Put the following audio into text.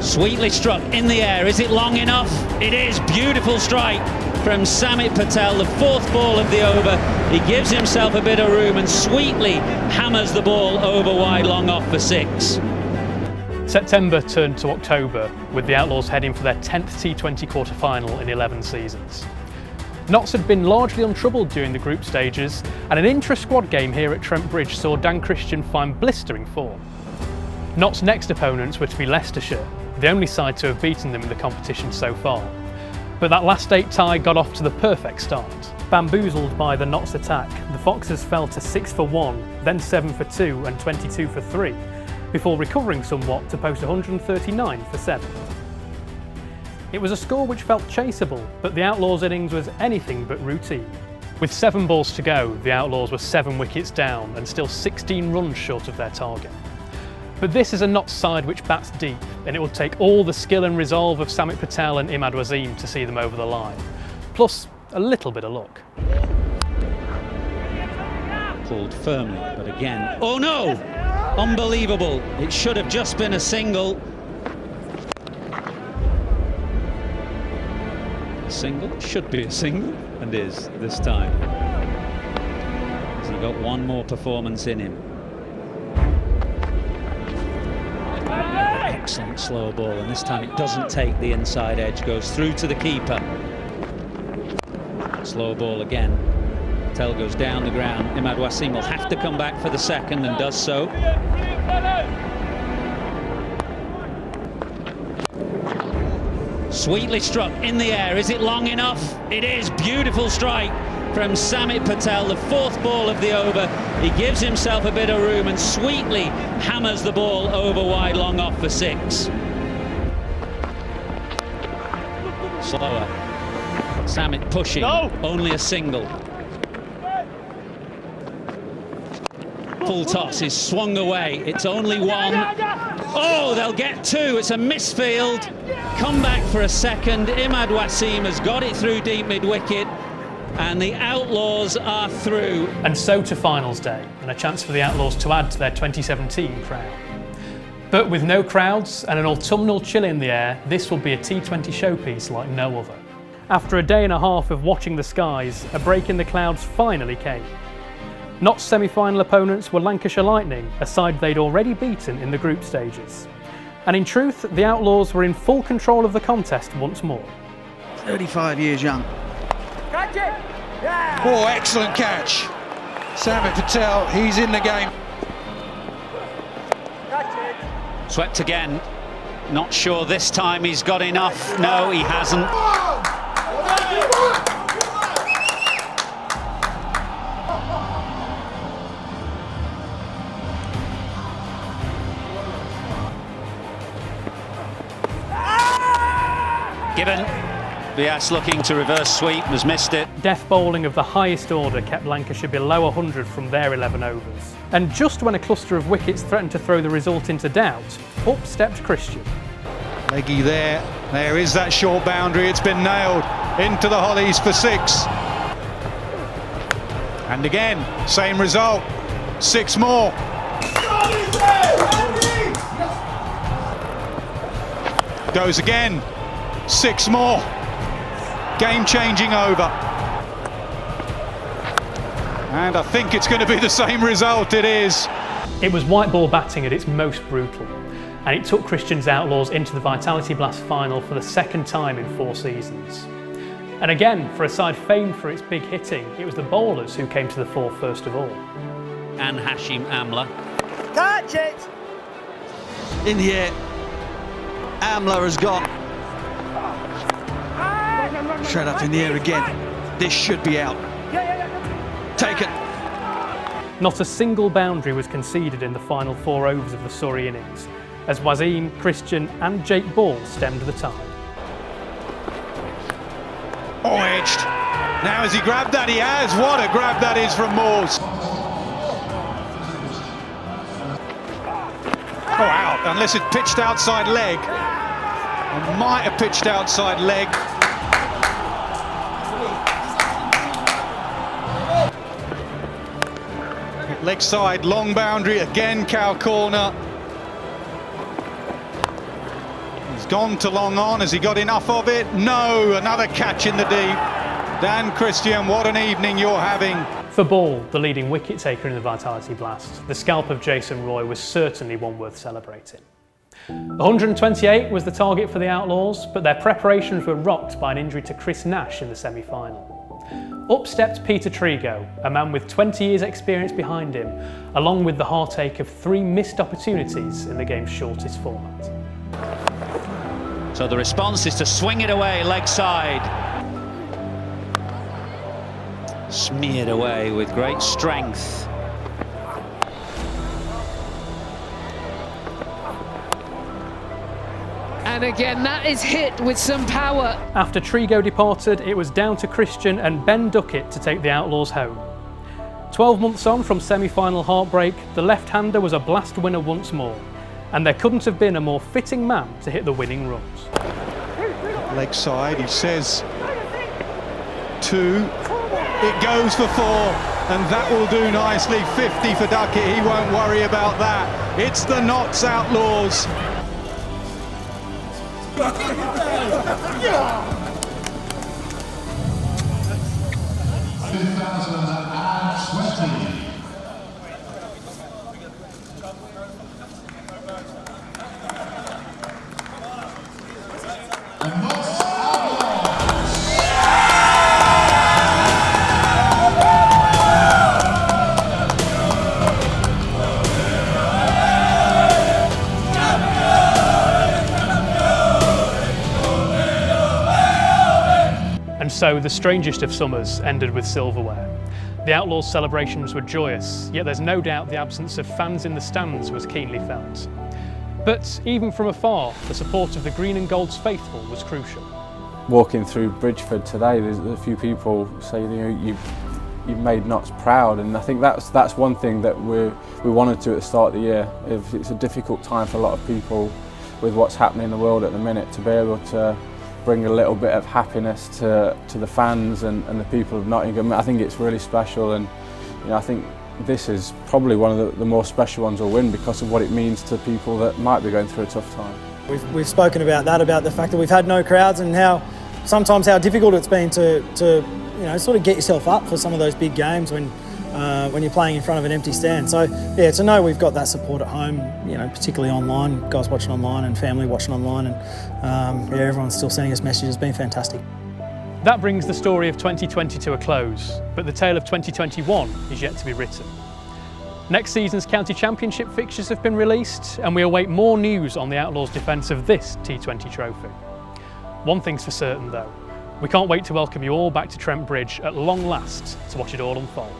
Sweetly struck in the air. Is it long enough? It is. Beautiful strike from Samit Patel, the fourth ball of the over. He gives himself a bit of room and sweetly hammers the ball over wide long off for 6. September turned to October, with the Outlaws heading for their 10th T20 quarter-final in 11 seasons. Notts had been largely untroubled during the group stages, and an intra-squad game here at Trent Bridge saw Dan Christian find blistering form. Notts' next opponents were to be Leicestershire, the only side to have beaten them in the competition so far. But that last 8 tie got off to the perfect start. Bamboozled by the Notts attack, the Foxes fell to 6 for 1, then 7 for 2 and 22 for 3, before recovering somewhat to post 139 for 7. It was a score which felt chaseable, but the Outlaws' innings was anything but routine. With 7 balls to go, the Outlaws were 7 wickets down and still 16 runs short of their target. But this is a Notts side which bats deep, and it will take all the skill and resolve of Samit Patel and Imad Wasim to see them over the line, plus a little bit of luck. Pulled firmly, but again, oh no! Unbelievable. It should have just been a single. Single? Should be a single, and is this time. Has he got one more performance in him? Excellent slow ball, and this time it doesn't take the inside edge, goes through to the keeper. Slow ball again. Patel goes down the ground. Imad Wasim will have to come back for the second and does so. Sweetly struck in the air. Is it long enough? It is. Beautiful strike from Samit Patel, the fourth ball of the over. He gives himself a bit of room and sweetly hammers the ball over wide long off for 6. Slower. Samit pushing. No. Only a single. Full toss is swung away. It's only 1. Oh, they'll get 2. It's a misfield. Come back for a second. Imad Wasim has got it through deep mid-wicket, and the Outlaws are through. And so to finals day, and a chance for the Outlaws to add to their 2017 crown. But with no crowds and an autumnal chill in the air, this will be a T20 showpiece like no other. After a day and a half of watching the skies, a break in the clouds finally came. Notts' semi-final opponents were Lancashire Lightning, a side they'd already beaten in the group stages. And in truth, the Outlaws were in full control of the contest once more. 35 years young. Catch it! Yeah! Oh, excellent catch. Samit Patel, he's in the game. Catch it! Swept again. Not sure this time he's got enough. No, he hasn't. Given. Bias looking to reverse sweep, has missed it. Death bowling of the highest order kept Lancashire below 100 from their 11 overs. And just when a cluster of wickets threatened to throw the result into doubt, up stepped Christian. Leggy there. There is that short boundary. It's been nailed into the hollies for 6. And again, same result. 6 more. Goes again. 6 more. Game-changing over. And I think it's going to be the same result. It is. It was white ball batting at its most brutal, and it took Christian's Outlaws into the Vitality Blast final for the second time in 4 seasons. And again, for a side famed for its big hitting, it was the bowlers who came to the fore first of all. And Hashim Amla. Catch it! In the air. Amla has gone. Straight up in the air again. This should be out. Taken. Not a single boundary was conceded in the final 4 overs of the Surrey innings, as Wasim, Christian and Jake Ball stemmed the tide. Oh, edged. Now has he grabbed that? He has. What a grab that is from Moores. Oh, out. Unless it pitched outside leg. It might have pitched outside leg. Leg side, long boundary, again cow corner. He's gone to long on. Has he got enough of it? No, another catch in the deep. Dan Christian, what an evening you're having. For Ball, the leading wicket taker in the Vitality Blast, the scalp of Jason Roy was certainly one worth celebrating. 128 was the target for the Outlaws, but their preparations were rocked by an injury to Chris Nash in the semi-final. Up stepped Peter Trigo, a man with 20 years experience behind him, along with the heartache of 3 missed opportunities in the game's shortest format. So the response is to swing it away leg side. Smeared away with great strength. And again, that is hit with some power. After Trigo departed, it was down to Christian and Ben Duckett to take the Outlaws home. 12 months on from semi-final heartbreak, the left-hander was a blast winner once more, and there couldn't have been a more fitting man to hit the winning runs. Leg side, he says 2. It goes for 4, and that will do nicely. 50 for Duckett, he won't worry about that. It's the Notts Outlaws. And so the strangest of summers ended with silverware. The Outlaws' celebrations were joyous, yet there's no doubt the absence of fans in the stands was keenly felt. But even from afar, the support of the Green and Gold's faithful was crucial. Walking through Bridgeford today, there's a few people say, you've made Notts proud, and I think that's one thing that we wanted to at the start of the year. It's a difficult time for a lot of people with what's happening in the world at the minute, to be able to bring a little bit of happiness to the fans and the people of Nottingham. I think it's really special, and I think this is probably one of the more special ones we'll win because of what it means to people that might be going through a tough time. We've spoken about that, about the fact that we've had no crowds and how difficult it's been to sort of get yourself up for some of those big games when you're playing in front of an empty stand. So yeah, to know we've got that support at home, particularly online, guys watching online and family watching online, and everyone's still sending us messages, has been fantastic. That brings the story of 2020 to a close, but the tale of 2021 is yet to be written. Next season's county championship fixtures have been released, and we await more news on the Outlaws' defence of this T20 trophy. One thing's for certain though, we can't wait to welcome you all back to Trent Bridge at long last to watch it all unfold.